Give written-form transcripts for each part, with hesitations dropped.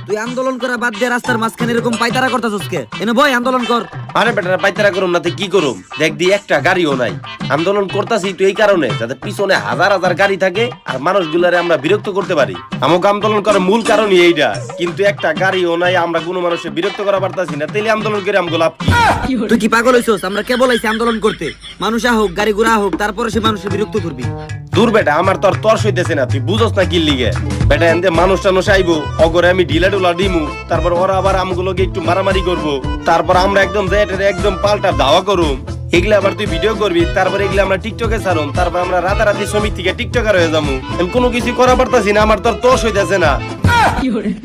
তুই আন্দোলন করা বাদ দিয়ে রাস্তার মাঝখানে এরকম পায়তারা করতাছস কে? এনে বই আন্দোলন কর। আরে বেটারা পাইতারা করুম না তো কি করুম? দেখ দি একটা গাড়িও নাই। আন্দোলন করতাছি তো এই কারণে যাতে পিছনে হাজার হাজার গাড়ি থাকে আর মানুষগুলারে আমরা বিরক্ত করতে পারি। আমাকে আন্দোলন করার মূল কারণই এইটা, কিন্তু একটা গাড়িও নাই, আমরা কোনো মানুষের বিরক্ত করা পারতাছি না। তাইলে আন্দোলন করে আমগো লাভ কি? তুই কি পাগল হইছস? আমরা কে বলাইছি আন্দোলন করতে? মানুষ হোক, গাড়ি ঘোড়া হোক, তারপরে সে মানুষের বিরক্ত করবি। দূর বেটা, আমার তো আর তর্স হইতেছে না, তুই বুঝস না কি লিগে। বেটা এনতে মানুষ টানুষ আইবো, অগরে আমি ঢিলা ডুলা দিমু, তারপর ওরা আবার আমগুলোকে একটু মারামারি করবো, তারপর আমরা একদম একদম পাল্টা ধাওয়া করুম। এগুলা আবার তুই ভিডিও করবি, তারপর এগুলা আমরা টিকটকে ছাড়ুম, তারপর আমরা রাতারাতি শ্রমিক থেকে টিকটকার হয়ে যাবো। আমি কোনো কিছু করা পারতাছি না, আমার তো আর তর্স হইতেছে না।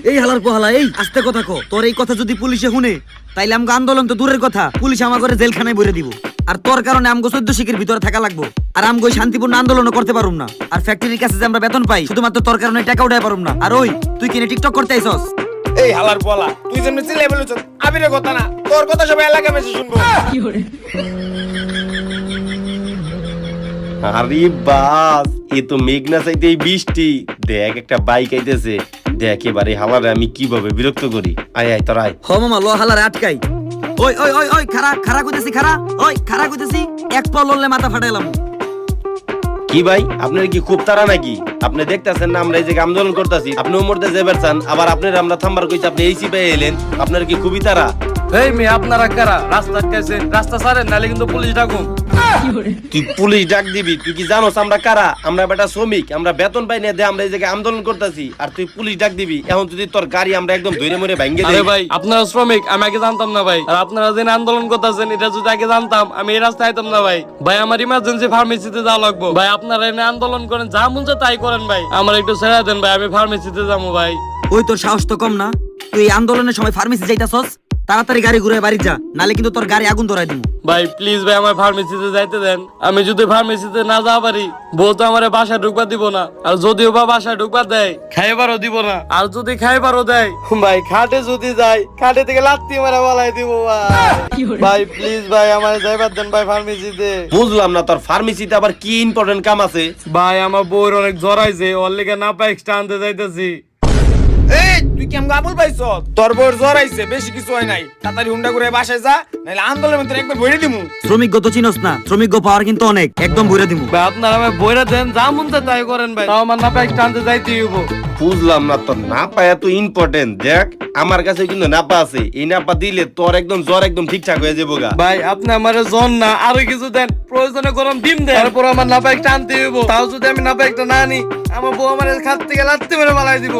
এই হালার পোহালা, এই আস্তে কথা কো। তোর এই কথা যদি পুলিশে শুনে, তাইলে আমগো আন্দোলন তো দূরের কথা, পুলিশ আমাকে জেলখানায় ভরে দিব। আর তোর কারণে আমগো 14 শিখের ভিতরে থাকা লাগবো, আর আমগো শান্তিপূর্ণ আন্দোলনও করতে পারুম না। আর ফ্যাক্টরির কাছে যে আমরা বেতন পাই, শুধুমাত্র তোর কারণে টাকা উঠাই পারুম না। আর ওই তুই কিনে টিকটক করতে আইছস? এই হালার পোলা, তুই যেমনি চিল্লাই বলেছ, আবিরের কথা না, তোর কথা সবাই এলাকা বেশি শুনবো। আরে বাস, এ তো মেঘনা চাইতে এই বৃষ্টি। দেখ একটা বাইক আইতেছে, দেখ এবারে হাওয়ারে আমি কিভাবে বিরক্ত করি। আয় আয় তোর আয়। হ মামা, লো হালারে আটকাই। ওই ওই ওই ওই খারা খারা কইতেছি, খারা ওই খারা কইতেছি, এক পা লড়লে মাথা ফাটাইলাম। কি ভাই, আপনার কি খুব তারা নাকি? আপনি দেখতেছেন না আমরা এই জায়গায় আন্দোলন করতেছি, আপনি উমরতে যাবার চান, আবার আপনার আমরা থামবার কইছি, আপনি এইসি পেয়ে এলেন। আপনার কি খুবই তারা? এই মেয়ে, আপনারা কারা? রাস্তা আটকাইছেন, রাস্তা ছাড়েন, নাহলে কিন্তু পুলিশ ডাকুম। তুই পুলিশ ডাক দিবি? তুই কি জানোস আমরা কারা? আমরা বেটা শ্রমিক, আমরা বেতন পাই না, আমরা এই জায়গায় আন্দোলন করতেছি, আর তুই পুলিশ ডাক দিবি? এখন যদি তোর গাড়ি আমরা একদম ধরে মরে ভেঙে আরে দেই। ভাই, আপনারা শ্রমিক, আমি আগে জানতাম না ভাই। আর আপনারা যে আন্দোলন করতেছেন, এটা যদি আগে জানতাম, আমি এই রাস্তায় আইতাম না ভাই। ভাই আমার ইমার্জেন্সি ফার্মেসিতে যাওয়া লাগবে ভাই। আপনারা এনে আন্দোলন করেন, যা মন চায় তাই করেন ভাই, আমার একটু ছেড়ে দেন ভাই, আমি ফার্মেসিতে যাবো ভাই। ওই তোর সাহস তো কম না? তুই এই আন্দোলনের সময় ফার্মেসি যাইতাছস? তাড়াতাড়ি গাড়ি ঘুরে বাড়ি যা, নালে কিন্তু তোর গাড়ি আগুন ধরাই দিব। ভাই প্লিজ ভাই, আমার ফার্মেসিতে যাইতে দেন। আমি যদি ফার্মেসিতে না যাওয়া পারি, বউ তো আমার বাসায় ঢুকবা দিব না। আর যদিও বা বাসায় ঢুকবা দেয়, খাইবারও দিব না। আর যদি খাইবারও দেয় ভাই, খাটে যদি যাই, খাটে থেকে লাত্তি মারা বলাই দিব ভাই। ভাই প্লিজ ভাই, আমার যাইবার দেন ভাই ফার্মেসিতে। বুঝলাম না তোর ফার্মেসিতে আবার কি ইম্পর্টেন্ট কাম আছে? ভাই আমার বউর অনেক জ্বর আইছে, ওর লেগে না পাই এক্সট্রা আনতে যাইতেছি। এই তুই কি আমগো আবুল পাইছ? তোর বউর জ্বর আইছে, বেশি কিছু হয় নাই, তাড়াতাড়ি হুন্ডা করে বাসায় যা, নাহলে আন্দোলনের ভিতরে একবার ভরে দিমু। শ্রমিক তো চিনস না, শ্রমিক পাওয়ার কিন্তু অনেক, একদম ভরে দিব। ভাই আপনারা আমার বইরা দেন, যা মন চায় তাই করেন ভাই, তাও আমার না পাই এক্সট্রা আনতে যাইতেই হইব। বুঝলাম না তোর নাপা এত ইম্পর্টেন্ট। দেখ আমার কাছে কিন্তু নাপা আছে, এই নাপা দিলে তোর একদম জ্বর একদম ঠিকঠাক হয়ে যাবো গা। ভাই আপনি আমার জন না, আরো কিছু দেন, প্রয়োজনে গরম ডিম দেন, তারপর আমার নাপা একটা আনতে হইব। তাও যদি আমি নাপা একটা না আনি, আমার বউ আমার খাত থেকে লাত্তি মেরে পালাই দিব।